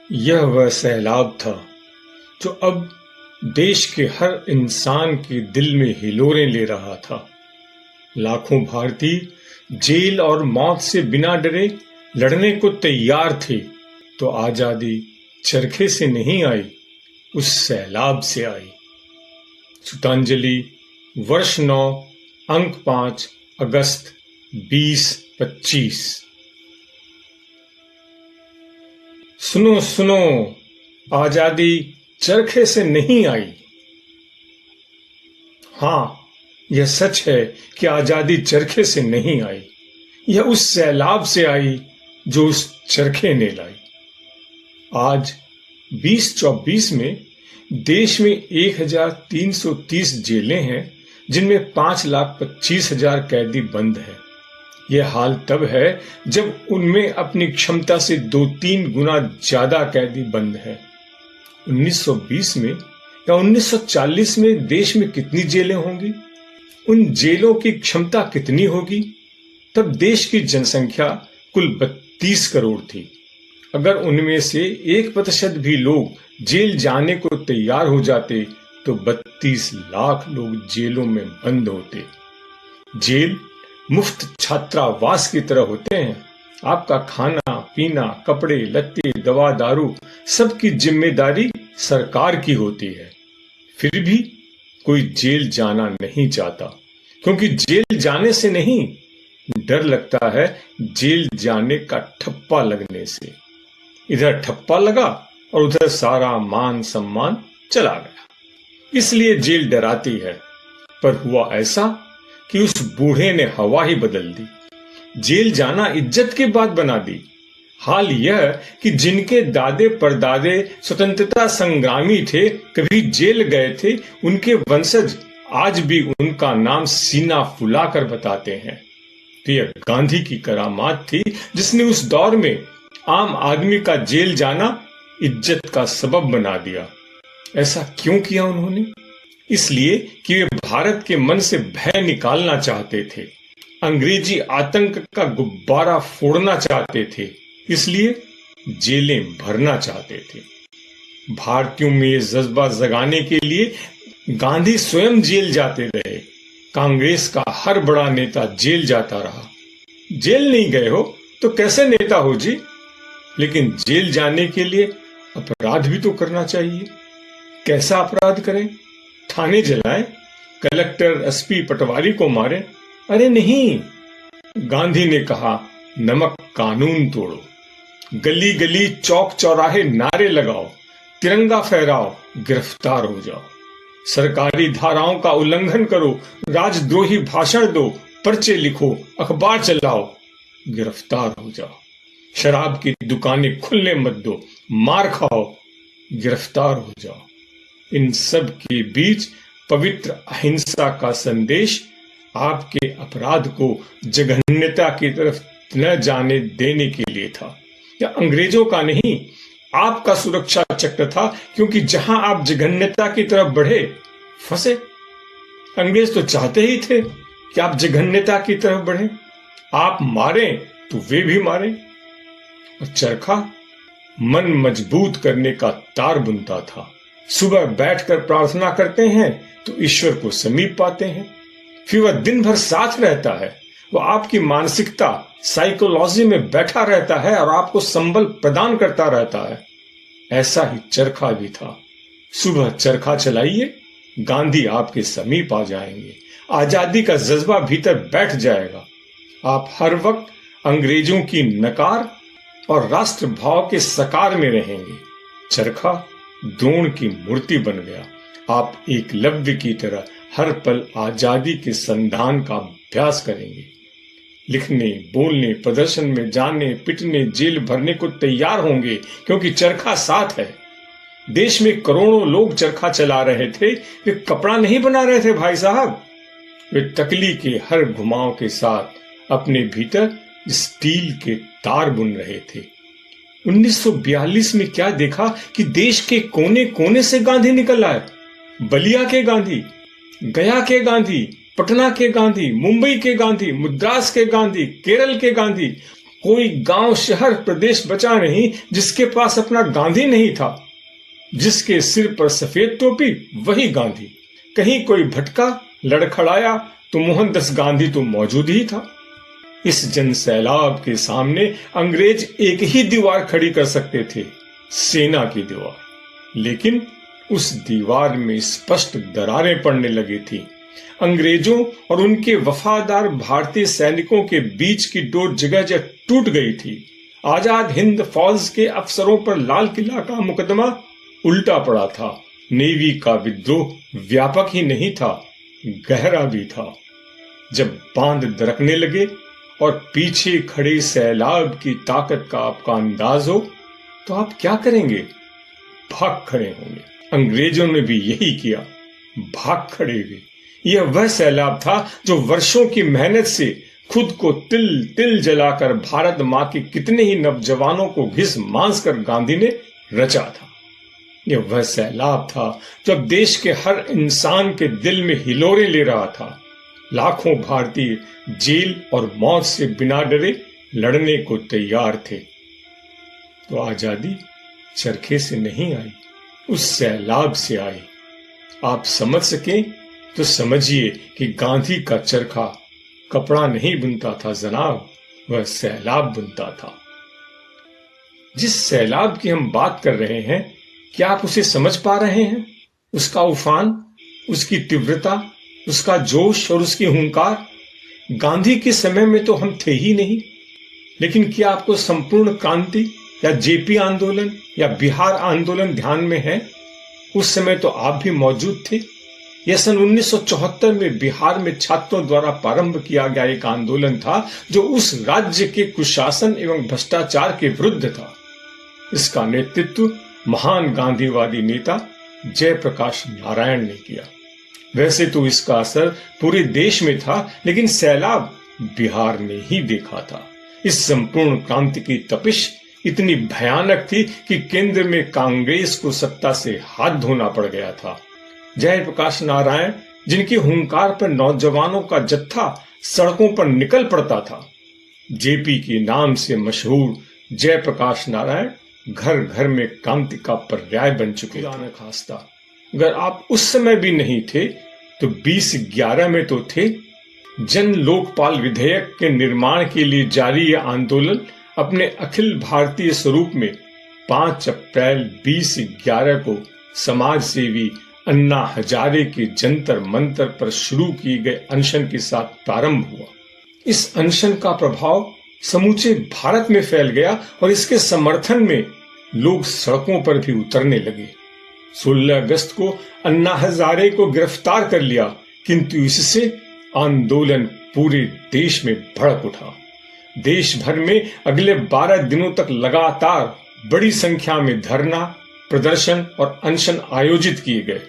यह वह सैलाब था जो अब देश के हर इंसान के दिल में हिलोरें ले रहा था। लाखों भारतीय जेल और मौत से बिना डरे लड़ने को तैयार थे, तो आजादी चरखे से नहीं आई, उस सैलाब से आई। श्रद्धांजलि वर्ष 9 अंक 5 अगस्त 2025। सुनो सुनो, आजादी चरखे से नहीं आई। हाँ, यह सच है कि आजादी चरखे से नहीं आई, यह उस सैलाब से आई जो उस चरखे ने लाई। आज 2024 में देश में 1330 जेलें हैं, जिनमें 5,25,000 कैदी बंद हैं। यह हाल तब है जब उनमें अपनी क्षमता से 2-3 गुना ज्यादा कैदी बंद हैं। 1920 में या 1940 में देश में कितनी जेलें होंगी? उन जेलों की क्षमता कितनी होगी? तब देश की जनसंख्या कुल 32 करोड़ थी। अगर उनमें से 1% भी लोग जेल जाने को तैयार हो जाते तो 32 लाख लोग जेलों में बंद होते। जेल मुफ्त छात्रावास की तरह होते हैं। आपका खाना पीना, कपड़े लत्ते, दवा दारू सबकी जिम्मेदारी सरकार की होती है। फिर भी कोई जेल जाना नहीं चाहता, क्योंकि जेल जाने से नहीं, डर लगता है जेल जाने का ठप्पा लगने से। इधर ठप्पा लगा और उधर सारा मान सम्मान चला गया, इसलिए जेल डराती है। पर हुआ ऐसा कि उस बूढ़े ने हवा ही बदल दी, जेल जाना इज्जत की बात बना दी। हाल यह कि जिनके दादे परदादे स्वतंत्रता संग्रामी थे, कभी जेल गए थे, उनके वंशज आज भी उनका नाम सीना फुलाकर बताते हैं। तो यह गांधी की करामात थी, जिसने उस दौर में आम आदमी का जेल जाना इज्जत का सबब बना दिया। ऐसा क्यों किया उन्होंने? इसलिए कि वे भारत के मन से भय निकालना चाहते थे, अंग्रेजी आतंक का गुब्बारा फोड़ना चाहते थे, इसलिए जेलें भरना चाहते थे। भारतीयों में ये जज्बा जगाने के लिए गांधी स्वयं जेल जाते रहे। कांग्रेस का हर बड़ा नेता जेल जाता रहा। जेल नहीं गए हो तो कैसे नेता हो जी? लेकिन जेल जाने के लिए अपराध भी तो करना चाहिए। कैसा अपराध करें? थाने जलाएं, कलेक्टर एसपी पटवारी को मारें? अरे नहीं, गांधी ने कहा नमक कानून तोड़ो, गली गली चौक चौराहे नारे लगाओ, तिरंगा फहराओ, गिरफ्तार हो जाओ। सरकारी धाराओं का उल्लंघन करो, राजद्रोही भाषण दो, पर्चे लिखो, अखबार चलाओ, गिरफ्तार हो जाओ। शराब की दुकानें खुलने मत दो, मार खाओ, गिरफ्तार हो जाओ। इन सब के बीच पवित्र अहिंसा का संदेश आपके अपराध को जघन्यता की तरफ न जाने देने के लिए था। या अंग्रेजों का नहीं, आपका सुरक्षा चक्र था, क्योंकि जहां आप जघन्यता की तरफ बढ़े फंसे। अंग्रेज तो चाहते ही थे कि आप जघन्यता की तरफ बढ़े। आप मारें तो वे भी मारें। और चरखा मन मजबूत करने का तार बुनता था। सुबह बैठकर प्रार्थना करते हैं तो ईश्वर को समीप पाते हैं। फिर वह दिन भर साथ रहता है, वह आपकी मानसिकता साइकोलॉजी में बैठा रहता है और आपको संबल प्रदान करता रहता है। ऐसा ही चरखा भी था। सुबह चरखा चलाइए, गांधी आपके समीप आ जाएंगे, आजादी का जज्बा भीतर बैठ जाएगा। आप हर वक्त अंग्रेजों की नकार और राष्ट्र भाव के सकार में रहेंगे। चरखा द्रोण की मूर्ति बन गया। आप एकलव्य की तरह हर पल आजादी के संधान का अभ्यास करेंगे। लिखने, बोलने, प्रदर्शन में जाने, पिटने, जेल भरने को तैयार होंगे, क्योंकि चरखा साथ है। देश में करोड़ों लोग चरखा चला रहे थे, वे कपड़ा नहीं बना रहे थे भाई साहब। वे तकली के हर घुमाव के साथ अपने भीतर स्टील के तार बुन रहे थे। 1942 में क्या देखा कि देश के कोने कोने से गांधी निकल आए। बलिया के गांधी, गया के गांधी, पटना के गांधी, मुंबई के गांधी, मद्रास के गांधी, केरल के गांधी, कोई गांव, शहर, प्रदेश बचा नहीं जिसके पास अपना गांधी नहीं था। जिसके सिर पर सफेद टोपी वही गांधी। कहीं कोई भटका, लड़खड़ाया तो मोहनदास गांधी तो मौजूद ही था। इस जन सैलाब के सामने अंग्रेज एक ही दीवार खड़ी कर सकते थे, सेना की दीवार। लेकिन उस दीवार में स्पष्ट दरारें पड़ने लगी थी। अंग्रेजों और उनके वफादार भारतीय सैनिकों के बीच की डोर जगह जगह टूट गई थी। आजाद हिंद फौज के अफसरों पर लाल किला का मुकदमा उल्टा पड़ा था। नेवी का विद्रोह व्यापक ही नहीं था, गहरा भी था। जब बांध दरकने लगे और पीछे खड़े सैलाब की ताकत का आपका अंदाज हो तो आप क्या करेंगे? भाग खड़े होंगे। अंग्रेजों ने भी यही किया, भाग खड़े हुए। यह वह सैलाब था जो वर्षों की मेहनत से खुद को तिल तिल जलाकर भारत मां के कितने ही नौजवानों को घिस मांस कर गांधी ने रचा था। यह वह सैलाब था जब देश के हर इंसान के दिल में हिलोरे ले रहा था। लाखों भारतीय जेल और मौत से बिना डरे लड़ने को तैयार थे। तो आजादी चरखे से नहीं आई, उस सैलाब से आई। आप समझ सकें तो समझिए कि गांधी का चरखा कपड़ा नहीं बुनता था जनाब, वह सैलाब बुनता था। जिस सैलाब की हम बात कर रहे हैं, क्या आप उसे समझ पा रहे हैं? उसका उफान, उसकी तीव्रता, उसका जोश और उसकी हुंकार। गांधी के समय में तो हम थे ही नहीं, लेकिन क्या आपको संपूर्ण क्रांति या जेपी आंदोलन या बिहार आंदोलन ध्यान में है? उस समय तो आप भी मौजूद थे। यह सन 1974 में बिहार में छात्रों द्वारा प्रारंभ किया गया एक आंदोलन था जो उस राज्य के कुशासन एवं भ्रष्टाचार के विरुद्ध था। इसका नेतृत्व महान गांधीवादी नेता जयप्रकाश नारायण ने किया। वैसे तो इसका असर पूरे देश में था, लेकिन सैलाब बिहार ने ही देखा था। इस संपूर्ण क्रांति की तपिश इतनी भयानक थी कि केंद्र में कांग्रेस को सत्ता से हाथ धोना पड़ गया था। जयप्रकाश नारायण, जिनके हुंकार पर नौजवानों का जत्था सड़कों पर निकल पड़ता था, जेपी के नाम से मशहूर जयप्रकाश नारायण घर घर में क्रांति का पर्याय बन चुके थे। खास्ता अगर आप उस समय भी नहीं थे तो 2011 में तो थे। जन लोकपाल विधेयक के निर्माण के लिए जारी यह आंदोलन अपने अखिल भारतीय स्वरूप में 5 अप्रैल 2011 को समाज सेवी अन्ना हजारे के जंतर मंतर पर शुरू किए गए अनशन के साथ प्रारंभ हुआ। इस अनशन का प्रभाव समूचे भारत में फैल गया और इसके समर्थन में लोग सड़कों पर भी उतरने लगे। 16 अगस्त को अन्ना हजारे को गिरफ्तार कर लिया, किंतु इससे आंदोलन पूरे देश में भड़क उठा। देश भर में अगले 12 दिनों तक लगातार बड़ी संख्या में धरना, प्रदर्शन और अनशन आयोजित किए गए।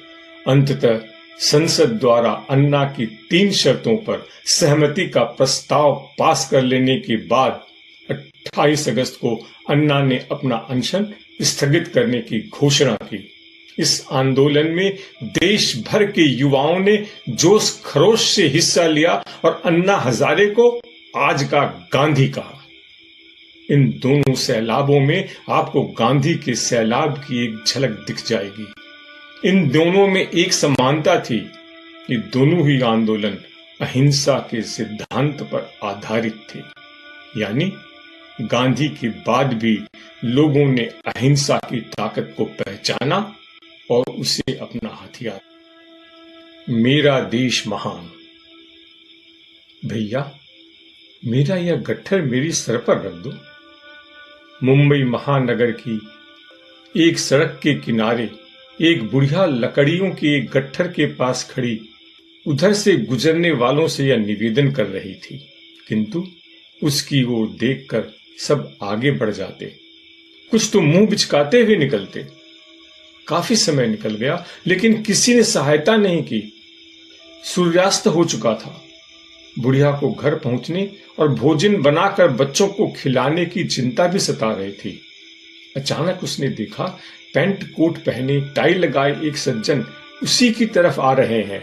अंततः संसद द्वारा अन्ना की 3 शर्तों पर सहमति का प्रस्ताव पास कर लेने के बाद 28 अगस्त को अन्ना ने अपना अनशन स्थगित करने की घोषणा की। इस आंदोलन में देश भर के युवाओं ने जोश खरोश से हिस्सा लिया और अन्ना हजारे को आज का गांधी कहा। इन दोनों सैलाबों में आपको गांधी के सैलाब की एक झलक दिख जाएगी। इन दोनों में एक समानता थी कि दोनों ही आंदोलन अहिंसा के सिद्धांत पर आधारित थे। यानी गांधी के बाद भी लोगों ने अहिंसा की ताकत को पहचाना और उसे अपना हथियार। मेरा देश महान। भैया, मेरा यह गट्ठर मेरी सर पर रख दो। मुंबई महानगर की एक सड़क के किनारे एक बुढ़िया लकड़ियों के एक गट्ठर के पास खड़ी उधर से गुजरने वालों से यह निवेदन कर रही थी, किंतु उसकी ओर देखकर सब आगे बढ़ जाते, कुछ तो मुंह बिचकाते हुए निकलते। काफी समय निकल गया, लेकिन किसी ने सहायता नहीं की। सूर्यास्त हो चुका था। बुढ़िया को घर पहुंचने और भोजन बनाकर बच्चों को खिलाने की चिंता भी सता रही थी। अचानक उसने देखा पैंट कोट पहने, टाई लगाए एक सज्जन उसी की तरफ आ रहे हैं।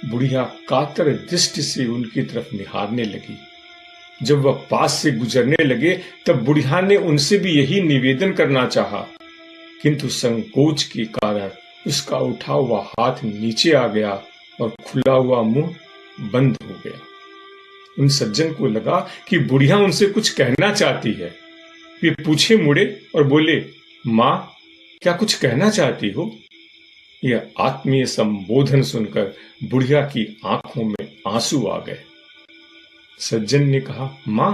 बुढ़िया कातर दृष्टि से उनकी तरफ निहारने लगी। जब वह पास से गुजरने लगे तब बुढ़िया ने उनसे भी यही निवेदन करना चाहा, किंतु संकोच के कारण उसका उठा हुआ हाथ नीचे आ गया और खुला हुआ मुंह बंद हो गया। उन सज्जन को लगा कि बुढ़िया उनसे कुछ कहना चाहती है। वे पूछे मुड़े और बोले, मां, क्या कुछ कहना चाहती हो? यह आत्मीय संबोधन सुनकर बुढ़िया की आंखों में आंसू आ गए। सज्जन ने कहा, मां,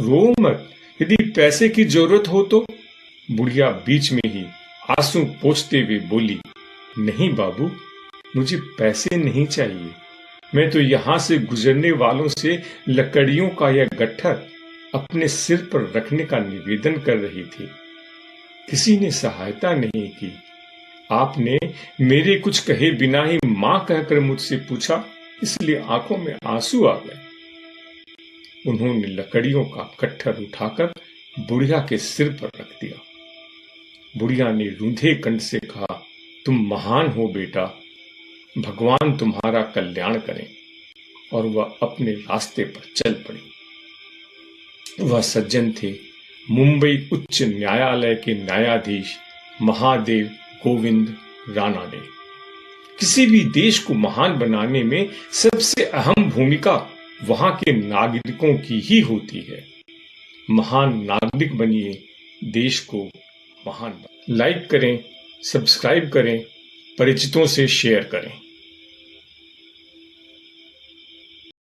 रो मत, यदि पैसे की जरूरत हो तो। बुढ़िया बीच में ही आंसू पोंछते हुए बोली, नहीं बाबू, मुझे पैसे नहीं चाहिए। मैं तो यहां से गुजरने वालों से लकड़ियों का यह गट्ठर अपने सिर पर रखने का निवेदन कर रही थी। किसी ने सहायता नहीं की। आपने मेरे कुछ कहे बिना ही मां कहकर मुझसे पूछा, इसलिए आंखों में आंसू आ गए। उन्होंने लकड़ियों का गट्ठर उठाकर बुढ़िया के सिर पर रख दिया। बुढ़िया ने रूंधे कंठ से कहा, तुम महान हो बेटा, भगवान तुम्हारा कल्याण करें। और वह अपने रास्ते पर चल पड़ी। वह सज्जन थे मुंबई उच्च न्यायालय के न्यायाधीश महादेव गोविंद रानाडे। किसी भी देश को महान बनाने में सबसे अहम भूमिका वहां के नागरिकों की ही होती है। महान नागरिक बनिए, देश को महान लाइक करें, सब्सक्राइब करें, परिचितों से शेयर करें।